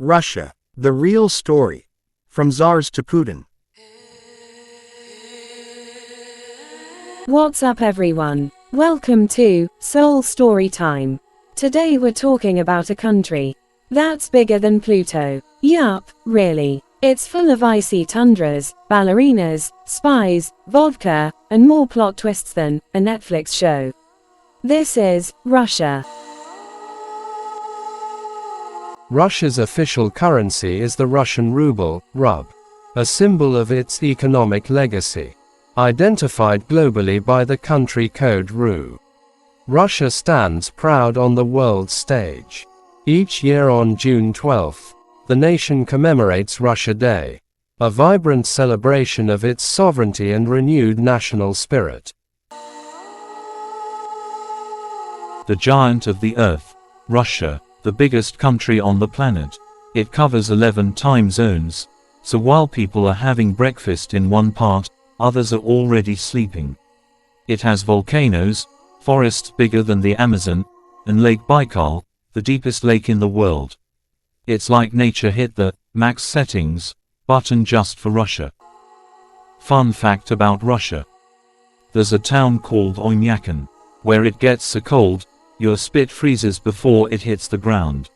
Russia, the real story. From Tsars to Putin. What's up everyone? Welcome to Soul Story Time. Today we're talking about a country that's bigger than Pluto. Yup, really. It's full of icy tundras, ballerinas, spies, vodka, and more plot twists than a Netflix show. This is Russia. Russia's official currency is the Russian ruble, rub, a symbol of its economic legacy. Identified globally by the country code RU. Russia stands proud on the world stage. Each year on June 12, the nation commemorates Russia Day, a vibrant celebration of its sovereignty and renewed national spirit. The giant of the earth, Russia, the biggest country on the planet. It covers 11 time zones, so while people are having breakfast in one part, others are already sleeping. It has volcanoes, forests bigger than the Amazon, and Lake Baikal, the deepest lake in the world. It's like nature hit the max settings button just for Russia. Fun fact about Russia. There's a town called Oymyakon, where it gets so cold, your spit freezes before it hits the ground.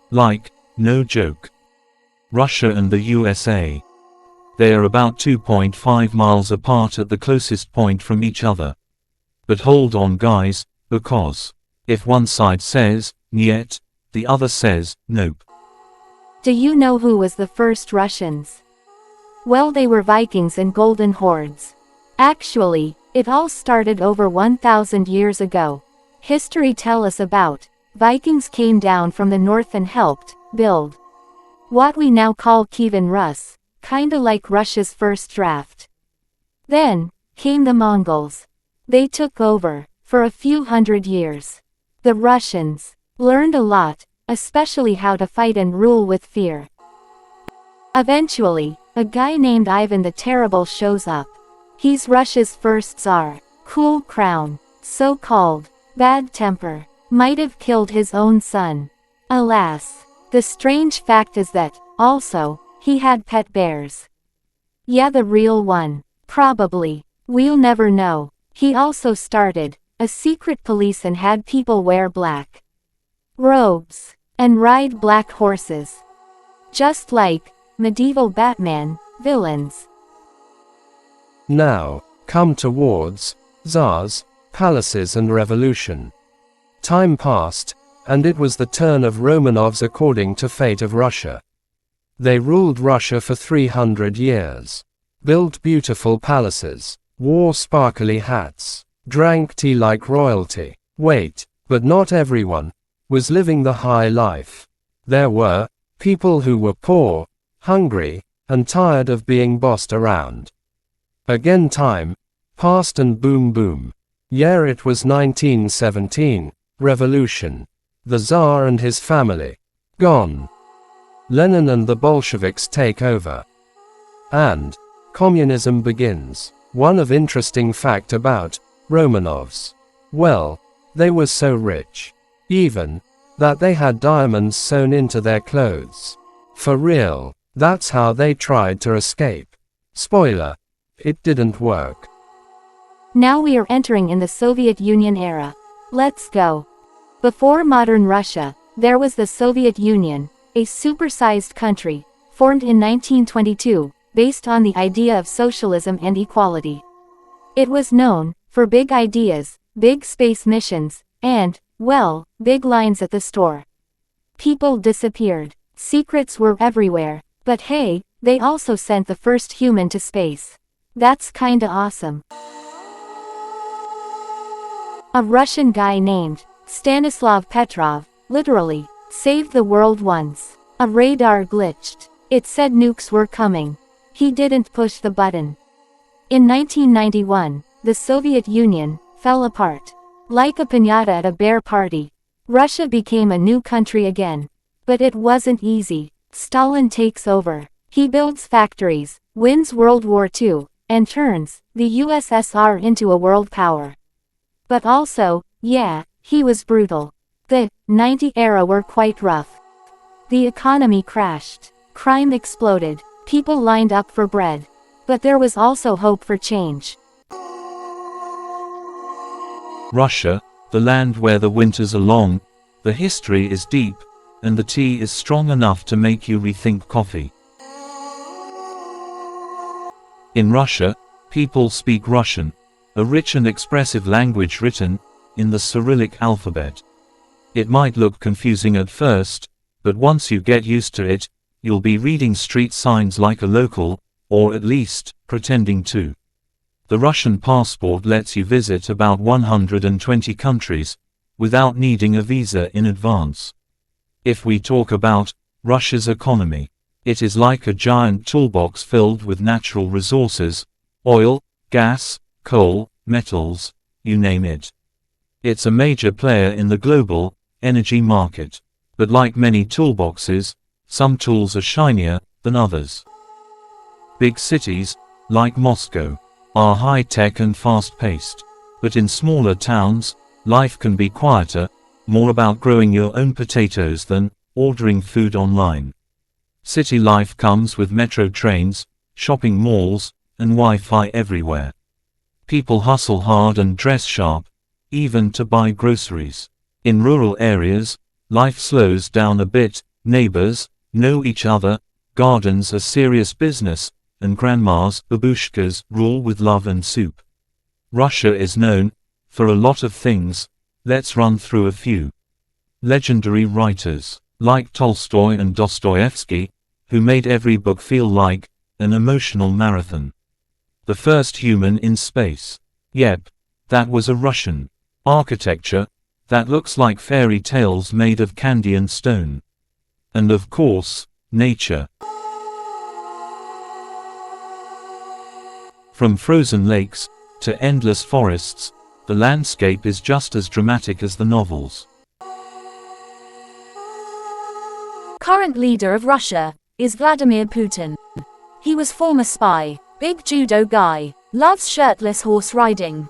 Like, no joke. Russia and the USA. They are about 2.5 miles apart at the closest point from each other. But hold on guys, because if one side says, "Niet," the other says, "Nope." Do you know who was the first Russians? Well, they were Vikings and Golden Hordes. Actually, it all started over 1,000 years ago. History tells us about Vikings came down from the north and helped build what we now call Kievan Rus, kinda like Russia's first draft. Then came the Mongols. They took over for a few hundred years. The Russians learned a lot, especially how to fight and rule with fear. Eventually, a guy named Ivan the Terrible shows up. He's Russia's first Tsar. Cool crown, so called. Bad temper. Might have killed his own son. Alas. The strange fact is that, also, he had pet bears. Yeah, the real one. Probably. We'll never know. He also started a secret police and had people wear black robes and ride black horses. Just like medieval Batman villains. Now, come towards Tsars, palaces and revolution. Time passed, and it was the turn of Romanovs according to fate of Russia. They ruled Russia for 300 years. Built beautiful palaces, wore sparkly hats, drank tea like royalty. Wait, but not everyone was living the high life. There were people who were poor, hungry, and tired of being bossed around. Again time passed and boom boom. Yeah, it was 1917, revolution. The Tsar and his family gone. Lenin and the Bolsheviks take over. And communism begins. One of interesting fact about Romanovs. Well, they were so rich, even that they had diamonds sewn into their clothes. For real, that's how they tried to escape. Spoiler, it didn't work. Now we are entering in the Soviet Union era. Let's go. Before modern Russia, there was the Soviet Union, a supersized country, formed in 1922, based on the idea of socialism and equality. It was known for big ideas, big space missions, and, well, big lines at the store. People disappeared. Secrets were everywhere. But hey, they also sent the first human to space. That's kinda awesome. A Russian guy named Stanislav Petrov, literally, saved the world once. A radar glitched. It said nukes were coming. He didn't push the button. In 1991, the Soviet Union fell apart. Like a piñata at a bear party. Russia became a new country again. But it wasn't easy. Stalin takes over. He builds factories, wins World War II, and turns the USSR into a world power. But also, yeah, he was brutal. The 90s era were quite rough. The economy crashed. Crime exploded. People lined up for bread. But there was also hope for change. Russia, the land where the winters are long, the history is deep, and the tea is strong enough to make you rethink coffee. In Russia, people speak Russian, a rich and expressive language written in the Cyrillic alphabet. It might look confusing at first, but once you get used to it, you'll be reading street signs like a local, or at least, pretending to. The Russian passport lets you visit about 120 countries, without needing a visa in advance. If we talk about Russia's economy, it is like a giant toolbox filled with natural resources, oil, gas, coal, metals, you name it. It's a major player in the global energy market. But like many toolboxes, some tools are shinier than others. Big cities, like Moscow, are high-tech and fast-paced. But in smaller towns, life can be quieter, more about growing your own potatoes than ordering food online. City life comes with metro trains, shopping malls, and Wi-Fi everywhere. People hustle hard and dress sharp, even to buy groceries. In rural areas, life slows down a bit, neighbors know each other, gardens are serious business, and grandmas, babushkas, rule with love and soup. Russia is known for a lot of things. Let's run through a few. Legendary writers, like Tolstoy and Dostoevsky, who made every book feel like an emotional marathon. The first human in space. Yep, that was a Russian. Architecture that looks like fairy tales made of candy and stone. And of course, nature. From frozen lakes to endless forests, the landscape is just as dramatic as the novels. Current leader of Russia is Vladimir Putin. He was former spy, big judo guy, loves shirtless horse riding.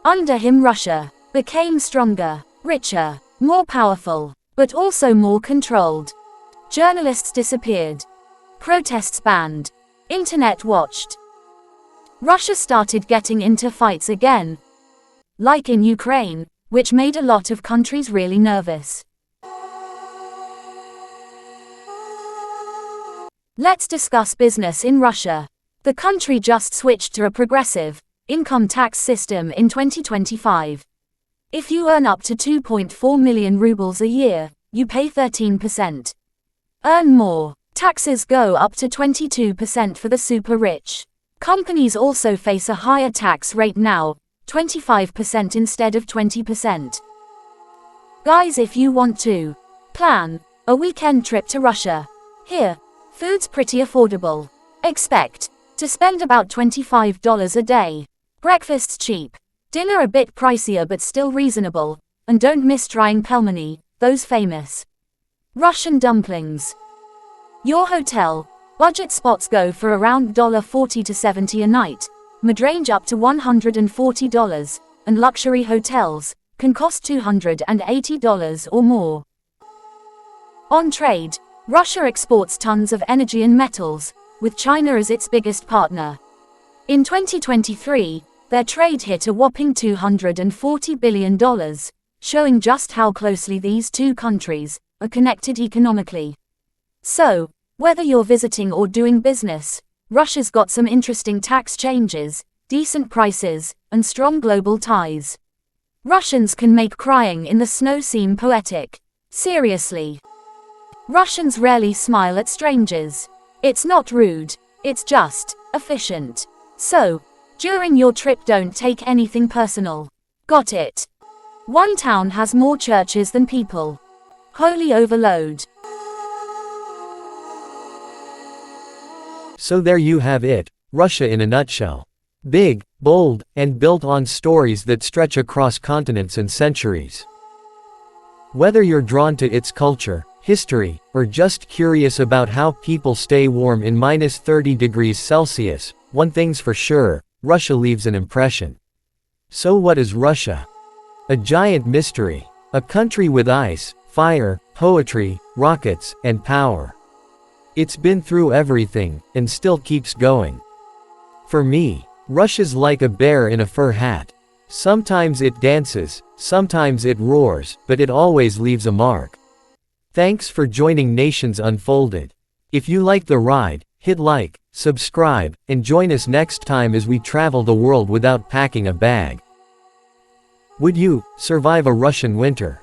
Under him Russia became stronger, richer, more powerful, but also more controlled. Journalists disappeared. Protests banned. Internet watched. Russia started getting into fights again. Like in Ukraine, which made a lot of countries really nervous. Let's discuss business in Russia. The country just switched to a progressive income tax system in 2025. If you earn up to 2.4 million rubles a year, you pay 13%. Earn more, taxes go up to 22% for the super rich. Companies also face a higher tax rate now, 25% instead of 20%. Guys, if you want to plan a weekend trip to Russia, here, food's pretty affordable. Expect to spend about $25 a day. Breakfast's cheap. Dinner a bit pricier but still reasonable. And don't miss trying pelmeni, those famous Russian dumplings. Your hotel. Budget spots go for around $40 to $70 a night. Mid-range up to $140. And luxury hotels can cost $280 or more. On trade, Russia exports tons of energy and metals, with China as its biggest partner. In 2023, their trade hit a whopping $240 billion, showing just how closely these two countries are connected economically. So, whether you're visiting or doing business, Russia's got some interesting tax changes, decent prices, and strong global ties. Russians can make crying in the snow seem poetic. Seriously. Russians rarely smile at strangers. It's not rude, it's just efficient. So, during your trip don't take anything personal. Got it? One town has more churches than people. Holy overload. So there you have it, Russia in a nutshell. Big, bold, and built on stories that stretch across continents and centuries. Whether you're drawn to its culture, history, or just curious about how people stay warm in -30 degrees Celsius, one thing's for sure, Russia leaves an impression. So what is Russia? A giant mystery. A country with ice, fire, poetry, rockets, and power. It's been through everything, and still keeps going. For me, Russia's like a bear in a fur hat. Sometimes it dances, sometimes it roars, but it always leaves a mark. Thanks for joining Nations Unfolded. If you like the ride, hit like, subscribe, and join us next time as we travel the world without packing a bag. Would you survive a Russian winter?